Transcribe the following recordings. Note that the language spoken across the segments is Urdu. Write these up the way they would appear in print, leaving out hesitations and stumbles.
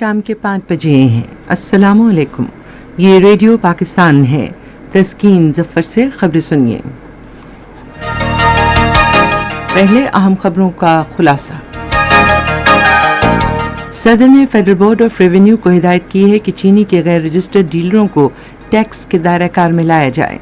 شام کے 5 بجے ہیں۔ السلام علیکم، یہ ریڈیو پاکستان ہے۔ تسکین ظفر سے خبریں سنیے۔ پہلے اہم خبروں کا خلاصہ۔ صدر نے فیڈرل بورڈ آف ریونیو کو ہدایت کی ہے کہ چینی کے غیر رجسٹرڈ ڈیلروں کو ٹیکس کے دائرہ کار میں لایا جائے۔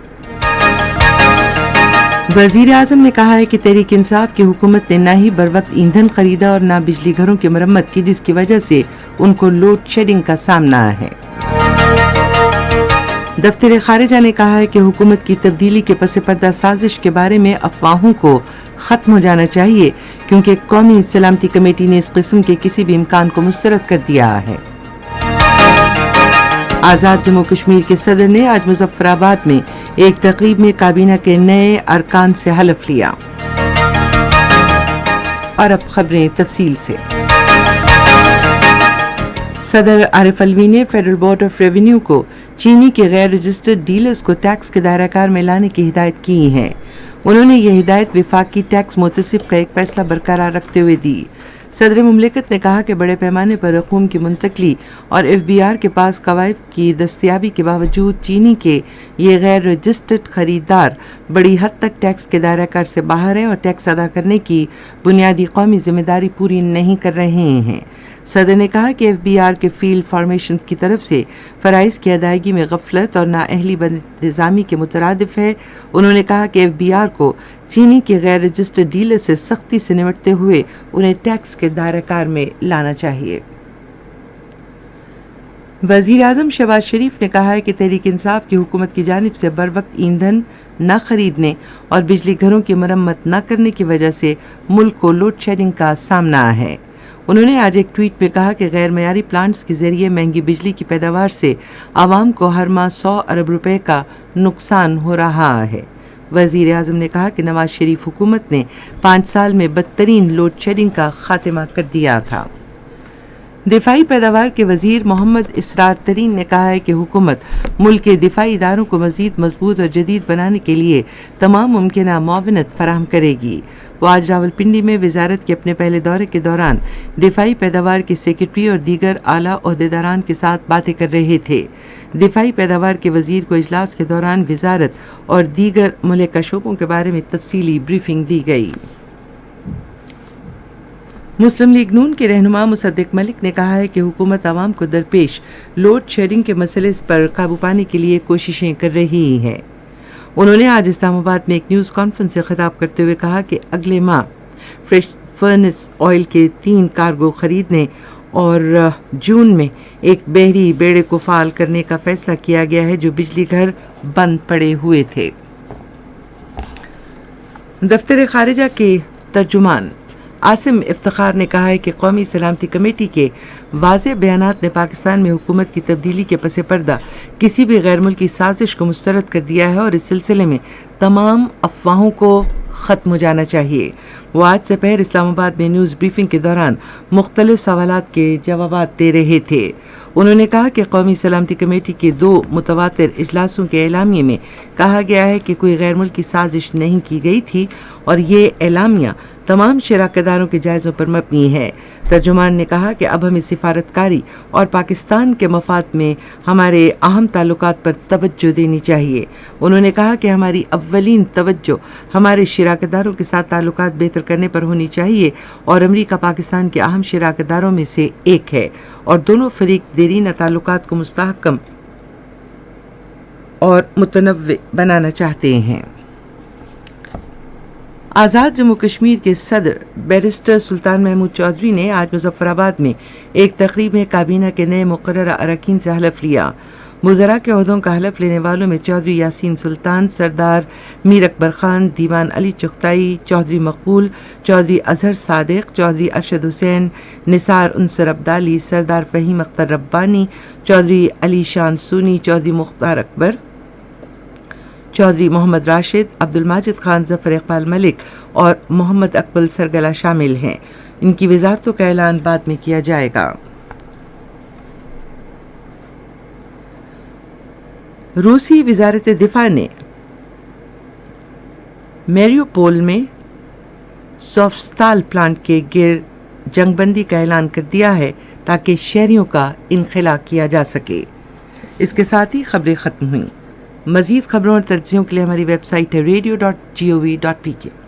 وزیر اعظم نے کہا ہے کہ تحریک انصاف کی حکومت نے نہ ہی بروقت ایندھن خریدا اور نہ بجلی گھروں کی مرمت کی، جس کی وجہ سے ان کو لوڈ شیڈنگ کا سامنا ہے۔ دفتر خارجہ نے کہا ہے کہ حکومت کی تبدیلی کے پس پردہ سازش کے بارے میں افواہوں کو ختم ہو جانا چاہیے، کیونکہ قومی سلامتی کمیٹی نے اس قسم کے کسی بھی امکان کو مسترد کر دیا ہے۔ آزاد جموں کشمیر کے صدر نے آج مظفر آباد میں ایک تقریب میں کابینہ کے نئے ارکان سے حلف لیا۔ اور اب خبریں تفصیل سے۔ صدر عارف علوی نے فیڈرل بورڈ آف ریونیو کو چینی کے غیر رجسٹرڈ ڈیلرز کو ٹیکس کے دائرہ کار میں لانے کی ہدایت کی ہے۔ انہوں نے یہ ہدایت وفاقی ٹیکس محتسب کا ایک فیصلہ برقرار رکھتے ہوئے دی۔ صدر مملکت نے کہا کہ بڑے پیمانے پر رقوم کی منتقلی اور ایف بی آر کے پاس قوائف کی دستیابی کے باوجود چینی کے یہ غیر رجسٹرڈ خریدار بڑی حد تک ٹیکس کے دائرہ کار سے باہر ہیں اور ٹیکس ادا کرنے کی بنیادی قومی ذمہ داری پوری نہیں کر رہے ہیں۔ صدر نے کہا کہ ایف بی آر کے فیلڈ فارمیشنز کی طرف سے فرائض کی ادائیگی میں غفلت اور نااہلی بد انتظامی کے مترادف ہے۔ انہوں نے کہا کہ ایف بی آر کو چینی کے غیر رجسٹرڈ ڈیلر سے سختی سے نمٹتے ہوئے انہیں ٹیکس کے دائرہ کار میں لانا چاہیے۔ وزیر اعظم شہباز شریف نے کہا ہے کہ تحریک انصاف کی حکومت کی جانب سے بروقت ایندھن نہ خریدنے اور بجلی گھروں کی مرمت نہ کرنے کی وجہ سے ملک کو لوڈ شیڈنگ کا سامنا ہے۔ انہوں نے آج ایک ٹویٹ میں کہا کہ غیر معیاری پلانٹس کے ذریعے مہنگی بجلی کی پیداوار سے عوام کو ہر ماہ 100 ارب روپے کا نقصان ہو رہا ہے۔ وزیر اعظم نے کہا کہ نواز شریف حکومت نے 5 سال میں بدترین لوڈ شیڈنگ کا خاتمہ کر دیا تھا۔ دفاعی پیداوار کے وزیر محمد اسرار ترین نے کہا ہے کہ حکومت ملک کے دفاعی اداروں کو مزید مضبوط اور جدید بنانے کے لیے تمام ممکنہ معاونت فراہم کرے گی۔ وہ آج راولپنڈی میں وزارت کے اپنے پہلے دورے کے دوران دفاعی پیداوار کے سیکرٹری اور دیگر اعلیٰ عہدیداران کے ساتھ باتیں کر رہے تھے۔ دفاعی پیداوار کے وزیر کو اجلاس کے دوران وزارت اور دیگر ملکہ شعبوں کے بارے میں تفصیلی بریفنگ دی گئی۔ مسلم لیگ نون کے رہنما مصدق ملک نے کہا ہے کہ حکومت عوام کو درپیش لوڈ شیڈنگ کے مسئلے پر قابو پانے کے لیے کوششیں کر رہی ہے۔ انہوں نے آج اسلام آباد میں ایک نیوز کانفرنس سے خطاب کرتے ہوئے کہا کہ اگلے ماہ فریش فرنس آئل کے 3 کارگو خریدنے اور جون میں ایک بحری بیڑے کو فعال کرنے کا فیصلہ کیا گیا ہے جو بجلی گھر بند پڑے ہوئے تھے۔ دفتر خارجہ کے ترجمان عاصم افتخار نے کہا ہے کہ قومی سلامتی کمیٹی کے واضح بیانات نے پاکستان میں حکومت کی تبدیلی کے پس پردہ کسی بھی غیر ملکی سازش کو مسترد کر دیا ہے اور اس سلسلے میں تمام افواہوں کو ختم ہو جانا چاہیے۔ وہ آج سپہر اسلام آباد میں نیوز بریفنگ کے دوران مختلف سوالات کے جوابات دے رہے تھے۔ انہوں نے کہا کہ قومی سلامتی کمیٹی کے 2 متواتر اجلاسوں کے اعلامیے میں کہا گیا ہے کہ کوئی غیر ملکی سازش نہیں کی گئی تھی اور یہ اعلامیہ تمام شراکت داروں کے جائزوں پر مبنی ہے۔ ترجمان نے کہا کہ اب ہمیں سفارتکاری اور پاکستان کے مفاد میں ہمارے اہم تعلقات پر توجہ دینی چاہیے۔ انہوں نے کہا کہ ہماری اولین توجہ ہمارے شراکت داروں کے ساتھ تعلقات بہتر کرنے پر ہونی چاہیے اور امریکہ پاکستان کے اہم شراکت داروں میں سے ایک ہے اور دونوں فریق دیرینہ تعلقات کو مستحکم اور متنوع بنانا چاہتے ہیں۔ آزاد جموں کشمیر کے صدر بیرسٹر سلطان محمود چودھری نے آج مظفر آباد میں ایک تقریب میں کابینہ کے نئے مقررہ اراکین سے حلف لیا۔ وزراء کے عہدوں کا حلف لینے والوں میں چودھری یاسین سلطان، سردار میر اکبر خان، دیوان علی چغتائی، چودھری مقبول، چودھری اظہر صادق، چودھری ارشد حسین، نثار انصر عبدالی، سردار فہیم اختر ربانی، چودھری علی شان سونی، چودھری مختار اکبر، چودھری محمد راشد، عبد الماجد خان، ظفر اقبال ملک اور محمد اقبال سرگلہ شامل ہیں۔ ان کی وزارتوں کا اعلان بعد میں کیا جائے گا۔ روسی وزارت دفاع نے میریوپول میں سوفستال پلانٹ کے گرد جنگ بندی کا اعلان کر دیا ہے تاکہ شہریوں کا انخلا کیا جا سکے۔ اس کے ساتھ ہی خبریں ختم ہوئیں۔ مزید خبروں اور تجزیوں کے لیے ہماری ویب سائٹ ہے radio.gov.pk۔